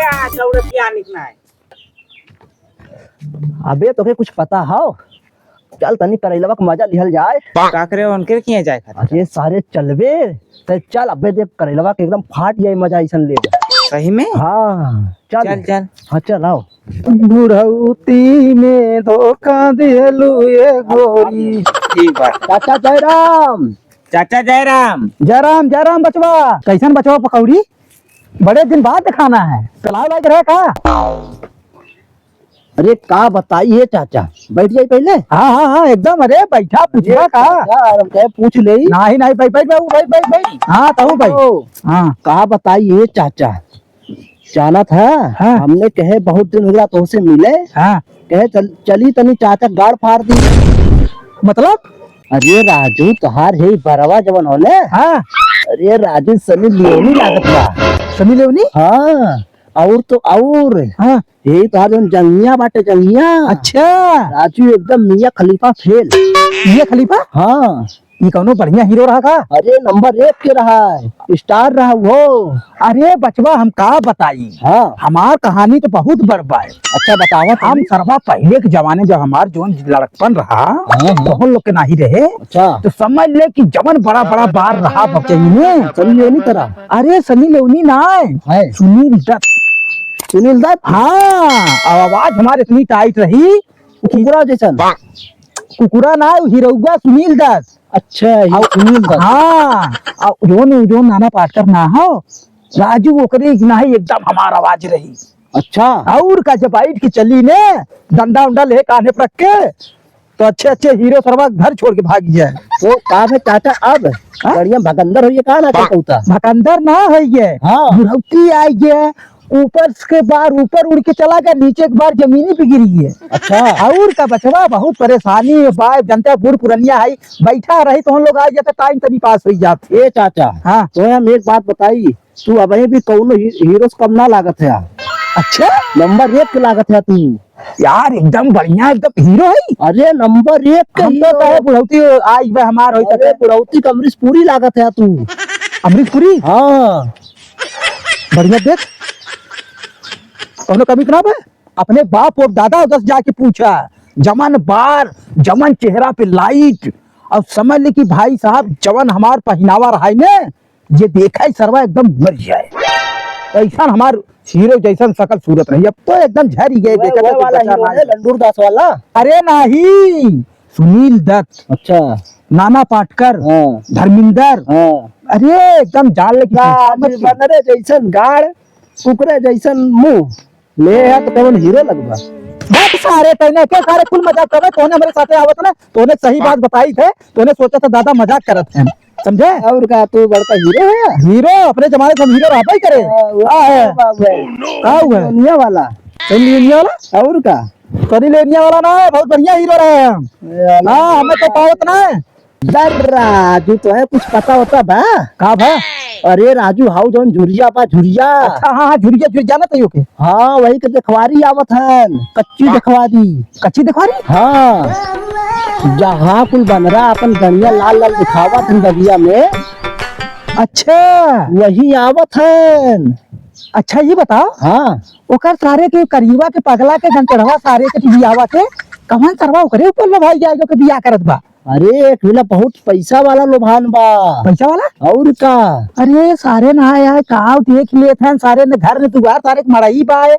क्या चौरसिया निकना है। अबे तोके कुछ पता हो? चल तनी करैलवा का मजा लिहल जाए। का करे उनके किए जाए खातिर? अरे सारे चलबे तो चल अबे देख करैलवा के एकदम फाट जाए मजा ऐसन ले। सही में? हाँ चल चल चल। हाँ चल आओ। बुढ़ौती में धोखा दिलू ये गोरी। ठीक बात। चाचा जयराम। चाचा जयराम। जयराम जयराम बचवा, कैसन बचवा पकौड़ी? बड़े दिन बाद दिखाना है, चलाओ लायक रहे का? अरे का बताइए चाचा, बैठ जाइए पहले। हाँ हाँ हाँ एकदम। अरे बैठा पूछवा का? क्या पूछ ले? नहीं नहीं बैठ बैठ बैठ बैठ बैठ। हाँ तू बैठ। हाँ का बताइए चाचा, जाना था। हाँ। हमने कहे बहुत दिन हो गया तो से मिले। हाँ कहे चली तनी चाचा गाड़ फाड़ दी। मतलब? अरे राजू तोहार है बरवा जवन होले। हाँ अरे राजू सनी लियोनी लागत बा। सनी लेवनी? हाँ और तो और हाँ यही तोहार जवन जंगिया बाटे जंगिया। अच्छा, राजू एकदम मियां खलीफा फेल। ये खलीफा हाँ ये कौनो बढ़िया हीरो रहा का? अरे नंबर 1 के रहा है, स्टार रहा वो। अरे बचवा हम का बताई, हाँ हमार कहानी तो बहुत बड़बा है। अच्छा बतावा हम सरवा पहले के जमाने जब हमार जोन लड़कपन रहा तो हम लोग के नहीं रहे, अच्छा तो समझ ले कि जवन बड़ा बड़ा बार रहा बच्चे में। सनी लियोनी तरह अरे सनी लेवनी ना है। सुनील दत्त। सुनील दत्त। हाँ और आवाज हमारी इतनी टाइट रही, कुकुरा जैसन। कुकुरा ना हीरोगा सुनील दत्त। अच्छा ये सुनील दत्त। हाँ और जोन नाना पाटकर ना हो राजू ओकरे नहीं एकदम हमार आवाज रही। अच्छा और का जब बैठ के चली ने डंडा उंडा ले कान्हे पर रख के, तो अच्छे अच्छे हीरो सरवा घर छोड़ के भाग जाए। तो का है चाचा अब बढ़िया भगंदर होइए का ना कहता। भकंदर ना है ये। हाँ। बुढ़ौती आई है, ऊपर के बार ऊपर उड़ के चला गया, नीचे के बार जमीनी पे गिरी है। अच्छा और का बचवा बहुत परेशानी है भाई, जनता बूढ़ पुरनिया है, बैठा रही तो हम लोग आ जाते टाइम तनी पास हो जाते। ए चाचा हाँ तो हम एक बात बताई, तू अब भी कौनो हीरो से कम ना लागत है। अच्छा नंबर 1 के लागत है तू यार, एकदम बढ़िया एकदम हीरो है। अरे नंबर 1 के हम तो कहे बुढ़ौती आज में हमार हो अरे बुढ़ौती कमरीश पूरी लागत है तू। अमरीश पुरी। हाँ बढ़िया देख, कौनो कमी खराब है? अपने बाप और दादा उधर जाके पूछा, जमन बार जमन चेहरा पे लाइट, अब समझ ले कि भाई साहब जवन हमार पहनावा रहा है ने, ये देखा ही सरवा एकदम मर जाए। ऐसा हमार हीरो जैसन सकल सूरत रही, अब तो एकदम झर ही गए। देखा वो वाला हीरो है लंडूर दास वाला। अरे नहीं, सुनील दत्त, अच्छा नाना पाटकर, हाँ धर्मिंदर। हाँ। अरे एकदम जान ले कि बनरे जैसन गाड़ कुकरे जैसन मुंह ले है तो केवल हीरो लगवा। बात सारे तने के सारे फुल मजाक कर रहे, तोने मेरे साथे आवत ना, तोने सही बात बताई थे, तोने सोचा था दादा मजाक करत हैं, समझे? और का तू बड़का हीरो है। हीरो अपने जमाने से हीरो रहता ही करे। का हुआ दुनिया वाला सनी लेनिया वाला? और का सनी लेनिया वाला ना बहुत बढ़िया हीरो रहे हम ना, हमें तो पावत ना है। डर राजू तो है कुछ पता होता बा का भा? अरे राजू हाउ जौन झुरिया बा झुरिया। अच्छा हाँ हाँ झुरिया झुरिया ना तइयो के। हाँ वही के देखवारी आवत है, कच्ची देखवारी। कच्ची दिखवारी? हाँ जहाँ कुल बनरा अपन गनिया लाल लाल दिखावत है बगिया में, अच्छा वही आवत है। अच्छा ये बताओ, हाँ ओकर सारे के करीबा के पगला के घंटड़वा सारे के बियावा के कमान सरवा करे ऊपर लो भाई जाए जो के बिया करत बा। अरे एक मिला बहुत पैसा वाला लोभान बा। पैसा वाला? और का अरे सारे ना यार काव देख लेते हैं, सारे ने घर ने दुआर सारे के मड़ाई बाए।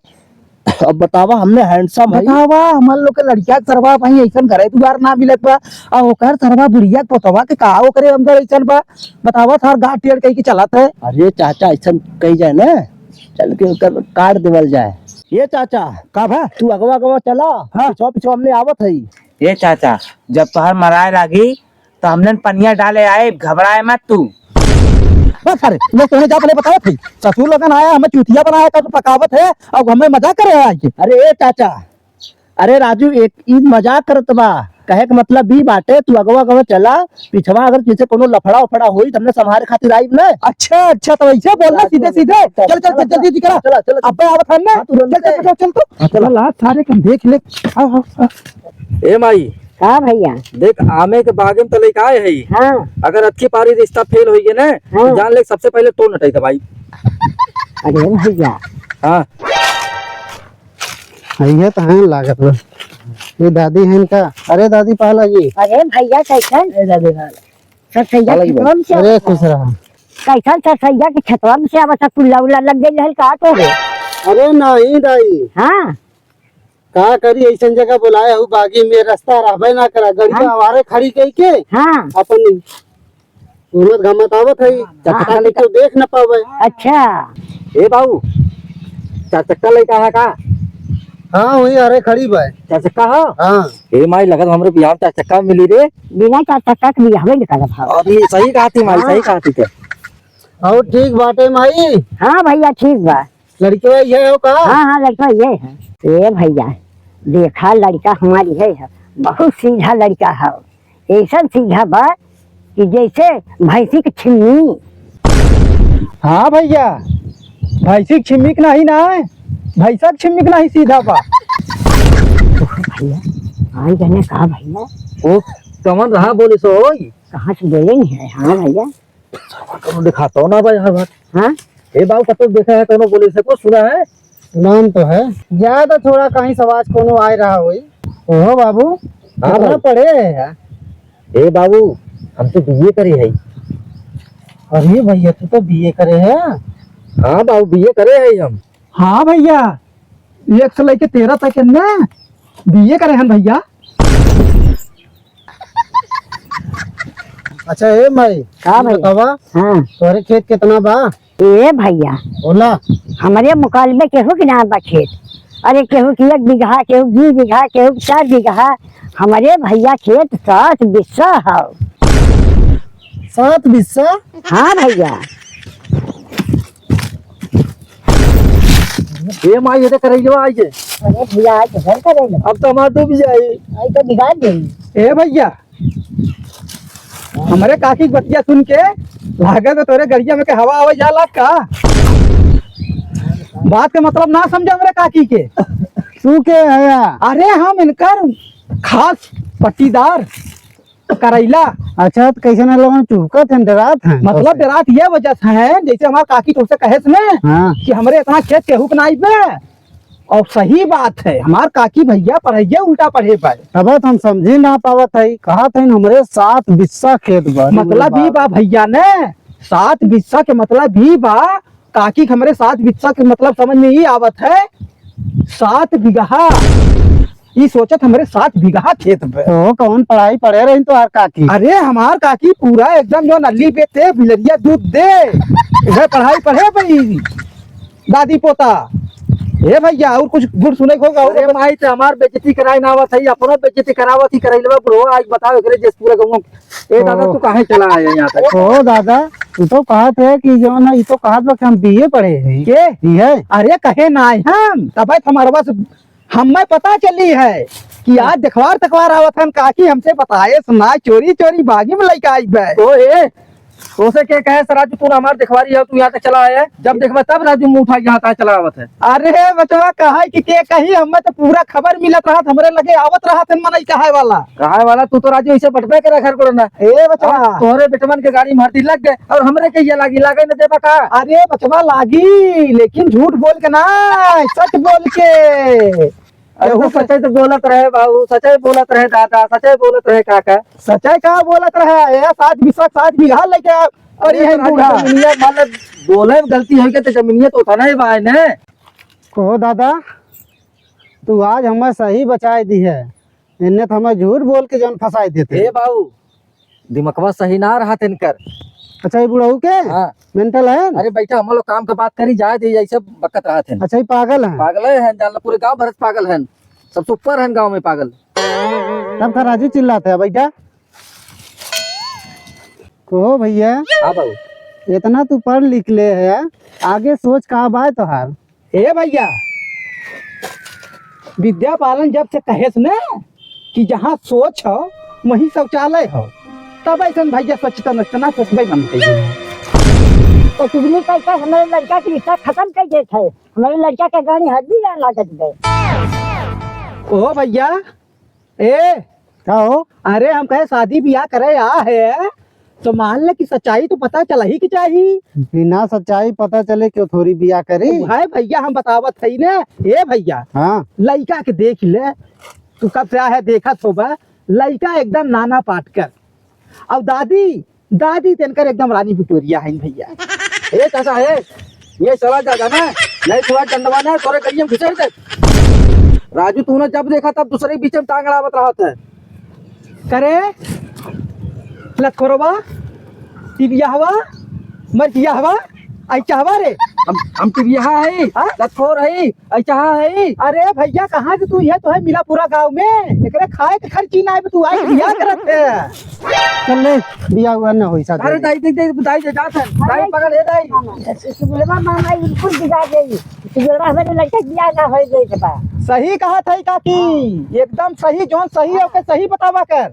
अब बतावा हमने हैंडसम है। बतावा हमन लोग के लड़किया के सरवा भाई ऐसन घरे दुआर ना मिलत बा, आ ओकर सरवा बुढ़िया के पोतवा के काव करे अंदर ऐसन बा। बतावा सार गाठ टेढ़ कह के चलत है। अरे चाचा ऐसा कही जाए ना, चल के ओकर काट देवल जाए। ये चाचा का भा? तू अगवा अगवा चला। हाँ। पिछवा पिछवा हमने आवत है। ये चाचा जब तोहर मराए लागी तो हमने पनिया डाले आए, घबराए मत तू। बस अरे मैं तुम्हें जा पहले बतावत थी, ससुर लोगन आया हमें चूतिया बनाया कर पकावत है और हमें मजाक करे आके। अरे ए चाचा, अरे राजू एक ईद मजाक करत बा, कहे के मतलब भी बाटे तू अगवा अगवा चला, पिछवा अगर किसी कोनो लफड़ा उफड़ा होई तो हमने संभारे खातिर आई ना। अच्छा अच्छा तो ऐसे बोलना सीधे सीधे। चल चल चल जल्दी करा, चला चला अब आवत है ना। तुरंत चल चल चल तो चल लात सारे कम देख ले। आओ आओ आओ। ए माई हाँ भैया। देख आमे के बागे में तो लेके आए है। हाँ अगर अच्छी पारी रिश्ता फेल होई ना हाँ। तो जान ले सबसे पहले तो नटाई भाई। अरे भैया हाँ ये तो है लागत बा। ये दादी है इनका। अरे दादी पा लगी। अरे भैया कैसन ससैया खेतवा में से अरे खुश रहा। कैसन ससैया के खेतवा में से आवत पुल्ला उल्ला लग गई रहल का तो रे। अरे नहीं दाई हाँ का करी ऐसा जगह बुलाया हूँ बागी में रास्ता रहबे ना करा गड़िया हमारे खड़ी कई के हाँ अपन उमत गमत आवत है चक्का लेके देख न पावे। अच्छा ए बाबू चार चक्का लेके आया का? हाँ वही अरे खड़ी बा। चार चक्का हो? हाँ ए माई लगत हमरे बिहार चार चक्का मिली रे। बिना चार चक्का के भी हवे निकाल भाव। और ये सही कहती माई, सही कहती के। और ठीक बाटे माई। हाँ भैया ठीक बा। लड़के ये हो का? हाँ हाँ लड़का ये है। ये भैया देखा लड़का हमारी है बहुत सीधा लड़का है। ऐसा सीधा बा कि जैसे भैंसी की छिन्नी। हाँ भैया भैंसी के छिमिक नहीं ना है, भैंसा के छिमिक नहीं सीधा बा। भैया आई जाने कहा भैया ओ कमन रहा बोले सो कहाँ से बोले नहीं है। हाँ भैया कौन दिखाता हो ना भाई। हाँ हाँ ए बाबू कतो देखा है कोनो बोले से को सुना है? नाम तो है ज्यादा थोड़ा कहीं सवाज कोनो आ रहा हुई। ओहो बाबू हाँ कितना भाई। पढ़े है यार? ए बाबू हम तो बीए करे है। अरे भैया तू तो बीए करे है। हाँ बाबू बीए करे है हम। हाँ भैया 1 से लेके 13 तक है ना बीए करे हैं भैया। अच्छा ए माई हाँ भैया बतावा हाँ तोरे खेत कितना बा? ये भैया बोला हमारे मुकाबले केहू के नाम बा खेत। अरे केहू की 1 बीघा केहू 2 बीघा केहू 4 बीघा। हमारे भैया खेत 7 बिस्सा है। 7 बिस्सा? हाँ भैया ए माई ये तो करे जो आई जे। अरे भैया आज घर करेगा अब तो हमार डूब जाई। आई तो बिगाड़ देंगे। ए भैया हमारे काकी की बतिया सुन के लागत है तोरे गरिया में के हवा आवे जाला का? बात के मतलब ना समझा मेरे काकी के। तू के है? अरे हम इनकर खास पट्टीदार करैला। अच्छा तो कैसे ना लोगों चुपकत है डरात है मतलब डरात ये वजह से है जैसे हमार काकी तुमसे कहे में हाँ कि हमरे इतना खेत केहू के नाई पे। और सही बात है हमार काकी भैया पढ़ाइए उल्टा पढ़े पाए। अब तो हम समझी ना पावत है। कहा था हमरे 7 बिस्सा खेत बा। मतलब भी बा भैया ने 7 बिस्सा के मतलब भी बा। काकी के हमरे 7 बिस्सा के मतलब समझ में ही आवत है 7 बीघा। ये सोचत हमरे 7 बीघा खेत पे। तो कौन पढ़ाई पढ़े रही तो हर काकी? अरे हमार काकी पूरा एकदम जो नली बेचते बिलरिया दूध दे इधर पढ़ाई पढ़े भाई दादी पोता। ए भैया और कुछ गुड़ सुने को होगा? अरे माई ते हमार बेइज्जती कराई ना आवत है, अपनो बेइज्जती करावत ही करैलवा ब्रो। आज बताओ एकरे जेस पूरा गांव। ए दादा तू काहे चला आया यहाँ तक? ओ दादा तू तो कहा थे कि जो ना ये तो कहा था कि हम बीए पढ़े हैं। के है अरे कहे ना हम तब हमारे पास हमें पता चली है कि आज देखवार तकवार आवत हन काकी हमसे बताए सुना चोरी चोरी बागी में लइका आई बे। तो ए तोसे के कहे सर राजू तू हमार दिखवारी है, तू यहाँ तक चला आया। जब देखबा तब राजू मुंह उठा यहाँ तक चला आवत है। अरे बचवा कहा कि के कही हमें तो पूरा खबर मिलत रहा हमरे लगे आवत रहा थन मनई कहे वाला। कहा वाला तू तो राजू ऐसे बटबे के घर को ना। ए बचवा तोहरे बेटमन के गाड़ी में हरदी लग गए और हमरे के ये लागी लागे न देबा का। अरे बचवा लागी लेकिन झूठ बोल के ना सच बोल के। अरे वो सच्चाई तो बोलत रहे बाबू, सच्चाई बोलत रहे दादा, सच्चाई बोलत रहे काका। सच्चाई कहा बोलत रहे 7 बीघा लेके पड़ी है बूढ़ा। जमीनिया मतलब बोले में गलती है तो जमीनिया तो उठाना ही भाई ने। कहो दादा तू आज हमें सही बचाए दी है। इन्हें तो हमें झूठ बोल के जन फंसाई देते। ए बाबू दिमागवा सही ना रहा तिनकर। अच्छा ये बुढ़ऊ के हाँ मेंटल है? अरे बैठा हम लोग काम के बात करी जाए दी ऐसे बकत रहा थे। अच्छा ये पागल है? पागल है जान पूरे गांव भर से पागल है, सबसे ऊपर है गांव में पागल। तब का राजू चिल्लाते है बेटा। कहो भैया हाँ बाबू इतना तू पढ़ लिख ले है आगे सोच कहा बाय तोहार। ए भैया विद्या पालन जब से कहेस ने कि जहाँ सोच हो वही शौचालय हो तब ऐसा भैया स्वच्छता नचना सोचबे बनते। तो तुमने कैसा हमारे लड़का के रिश्ता खत्म कर देते है। हमारे लड़का के गाड़ी हड्डी ना लागत गए। ओ भैया ए क्या हो? अरे हम कहे शादी ब्याह करे आ है तो मान ले कि सच्चाई तो पता चला ही कि चाहिए। बिना सच्चाई पता चले क्यों थोड़ी बिया करी। भाई भैया हम बतावत है ना, ए भैया हाँ लड़का के देख ले, तू कब से आया है देखा तो बा, लड़का एकदम नाना पाटकर और दादी तेनकर एकदम रानी विक्टोरिया है भैया। ए चाचा है ये चला जा ना, नहीं थोड़ा डंडवाना है तोरे करियम घिसे दे। राजू तूने जब देखा तब दूसरे के बीच में टांग अड़ावत रहा था। करे लखोरबा टिबिया हवा मरकिया हवा आई चाहवा रे। हम टिबिया है लतखोर है ऐसा है। अरे भैया कहाँ से तू ये तो है मिला पूरा गांव में, एकरे खाए के खर्ची ना है तू आई बिया करत है। चल ले बिया हुआ ना होई अरे दाई देख देख दाई जा था दाई पकड़ ले दाई। सुबह मामा बिल्कुल बिगाड़ गई, सुबह हमारे लड़का बिया ना हो गई तो बा। सही कहा था काकी, एकदम सही, जौन सही है ओके सही बतावा कर।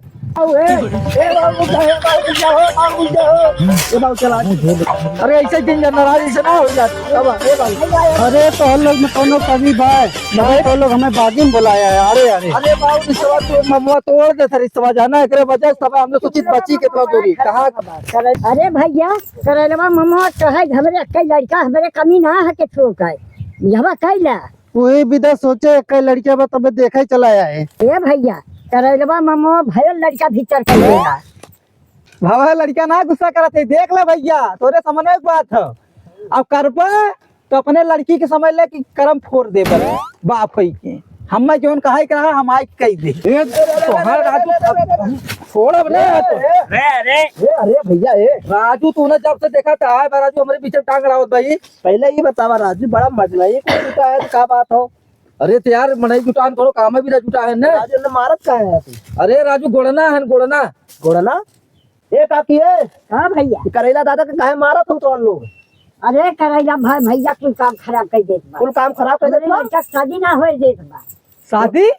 अरे ऐसे दिन नाराज ऐसे ना हो जाता। अरे तो हम लोग में कोनो कमी भाई भाई तो लोग हमें बागिन बुलाया है। अरे अरे अरे बाबू इस बात तो मम्मा तोड़ दे सर, इस बात जाना एकरे वजह से हमने सोची बची कितना दूरी कहां। अरे भैया करलवा मम्मा तो है हमरे कई लड़का हमरे कमी ना है के ठोक है यहवा कैला। वही विदा सोचे कई लड़कियां बा तब देखा ही चला आया है। ए भैया करलवा मम्मा भयो लड़का भीतर कर देगा। भावा लड़का ना गुस्सा करत है, देख ले भैया तोरे समझ एक बात है, अब करबा तो अपने लड़की के समझ ले कि करम फोड़ दे बाप होई के। हम जोन कहा कहा हम आई कह दे तोहार राजू छोड़ अब रे। अरे भैया ए राजू तूने जब से देखा था राजू हमारे पीछे टांग अड़ावत भाई। पहले ये बतावा राजू बड़ा मजला ये कोई का है का बात हो। अरे तो यार मनाई जुटान करो काम भी जुटा है ना। राजू ने मारत का है तू। अरे राजू गोड़ना है गोड़ना गोड़ना ए काकी है। हाँ भैया करेला दादा के काहे मारत हो तो लोग। अरे करैला भाई भैया कुल काम खराब कर देत बा। कुल काम खराब कर हमरे देत बा। लड़का शादी ना हो देत बा। शादी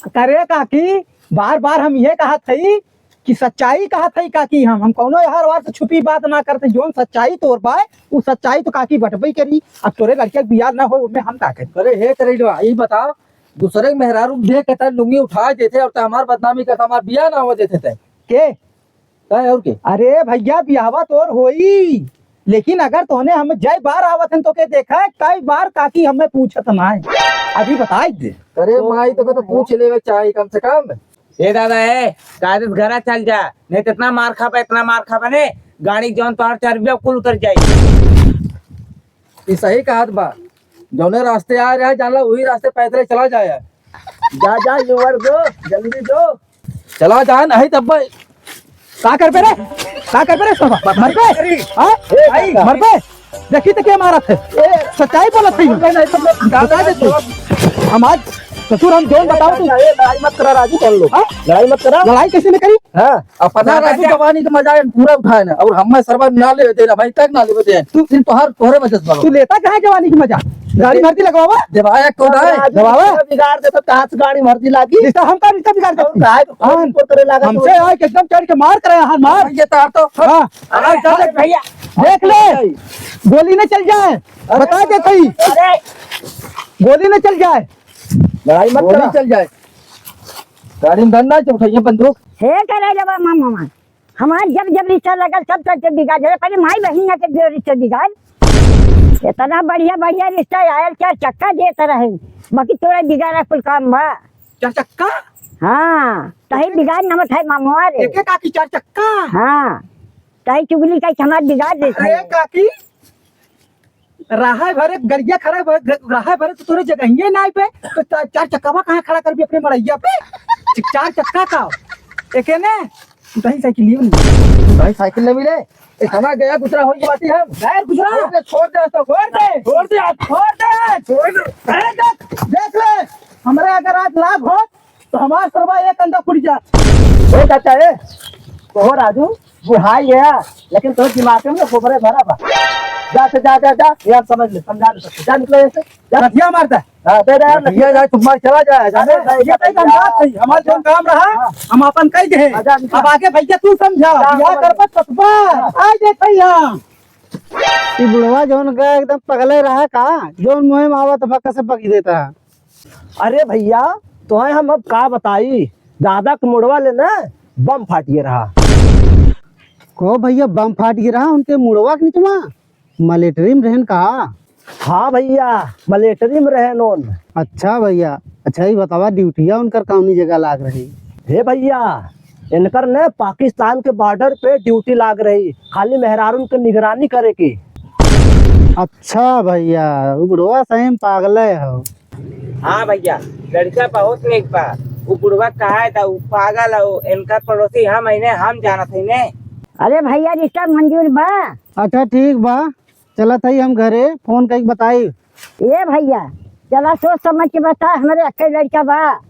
करे काकी, बार बार हम ये कहा थी कि सच्चाई कहा थी काकी, हम कौनो हर बार से छुपी बात ना करते, जोन सच्चाई तोर पाए वो सच्चाई तो काकी बटबई करी। अब तोरे लड़के बियाह ना हो उसमें हम का करें। अरे हे करेलवा ये बताओ दूसरे के मेहरारू देख कहता लुंगी उठा देते और हमार बदनामी करता हमार बियाह ना हो देते थे के और के। अरे भैया बियाहवा तोर होई, लेकिन अगर तोने हम जय बार आवत हैं तो के देखा कई बार काकी हमें पूछत ना है, अभी बताई दे। अरे माई तो पूछ ले चाहिए कम से कम। ए दादा है कायदे घरा चल जा, नहीं तो इतना मार खा इतना मार खा बने गाड़ी जौन तोहर चर्बिया कुल उतर जाई। ये सही कहा बा, जौने रास्ते आ रहा है जानला वही रास्ते पैदल चला जाए। जा जा युवर दो जल्दी दो। चला जा नहीं तब का कर पे रे, का कर पे रे सोना मर पे हां भाई मर पे देखी तो क्या मारत है। ए सच्चाई बोलत है दादा दे तू हम आज ससुर हम जोन बताओ तू। लड़ाई मत करा राजू कर लो। लड़ाई मत करा। लड़ाई कैसे में करी। हाँ अपना राजू जवानी का मजा पूरा उठाए ना और हम सर्वर ना ले देना भाई तक ना ले दे तू सिर्फ तोहरे वजह से तू लेता कहाँ जवानी की मजा, गाड़ी भर्ती लगवावा देवाया को है दबावा बिगाड़ दे तो कहाँ से गाड़ी भर्ती लागी। रिश्ता हम का रिश्ता बिगाड़ देती काहे को फोन पर करे लगा हमसे आए कि एकदम चढ़ के मार करे हां मार। ये तार तो हाँ अरे भैया देख ले गोली न चल जाए, बता दे कहीं गोली न चल जाए। लड़ाई मत गोली करा। चल जाए गाड़ी में धरना चल उठाइए बंदूक। हे करैला मामा हमार जब जब रिश्ता लगल सब तक बिगाड़ दे। पहले माई बहिन के जो रिश्ता बिगाड़, इतना बढ़िया बढ़िया रिश्ता आयल चार चक्का देता रहे, बाकी तोरा बिगाड़ा कुल काम बा। चार चक्का हाँ तही बिगाड़ नमत है मामा रे। एक काकी चार चक्का। हाँ तही चुगली का हमार बिगाड़ देता अरे है। काकी रहा भरे गरिया खड़ा रहा भरे तो तोरे जगह ना पे तो चार चक्का कहाँ खड़ा कर भी अपने मड़ैया पे। चार चक्का का एक ने तही साइकिल लियो भाई साइकिल नहीं मिले इतना गया गुजरा हो बाती हम गैर गुजरा छोड़ दे तो छोड़ दे छोड़ दे छोड़ दे छोड़ दे। अरे देख ले हमरे अगर आज लाभ हो तो हमारा सरवा एक अंदर खुल जा। ओ चाचा ए तो राजू बुढ़ाई है लेकिन तो दिमाग में गोबरे भरा बा। जा से जा जा जा यार समझ ले समझा दे सकते जा निकले ऐसे जा। रथिया मारता है। हां दे दे भैया जाए तुम्हारा चला जाए जाने ये कई बात है हमारा जो काम रहा हम अपन कह दे। अब आगे भैया तू समझा बियाह करबा ततबा आ जाते यहां। ई बुढ़वा जोन का एकदम पगले रहा का जोन मुहे आवत भक्का से पकी देता है। अरे भैया तो है हम अब का बताई दादा के मुड़वा ले ना बम फाटिए रहा। को भैया बम फाट गिरा उनके मुड़वा के नीचे मलेटरी में रहन कहा। हाँ भैया, मिलिट्री में रहे नोन। अच्छा भैया, अच्छा ही बतावा ड्यूटिया उनकर कौनी जगह लाग रही। हे भैया, इनकर ने पाकिस्तान के बॉर्डर पे ड्यूटी लाग रही, खाली मेहरारून के निगरानी करे की। अच्छा भैया, बुढ़वा सही में पागल हो। हाँ भैया, लड़का बहुत नेक बा। वो बुढ़वा कहा था वो पागल हो, इनका पड़ोसी हम है ने, हम जाना थे ने। अरे भैया रिश्ता मंजूर बा। अच्छा ठीक बा, चला थी हम घरे फोन करके बताई। ये भैया चला सोच समझ के बता, हमारे अक्के लड़का बा।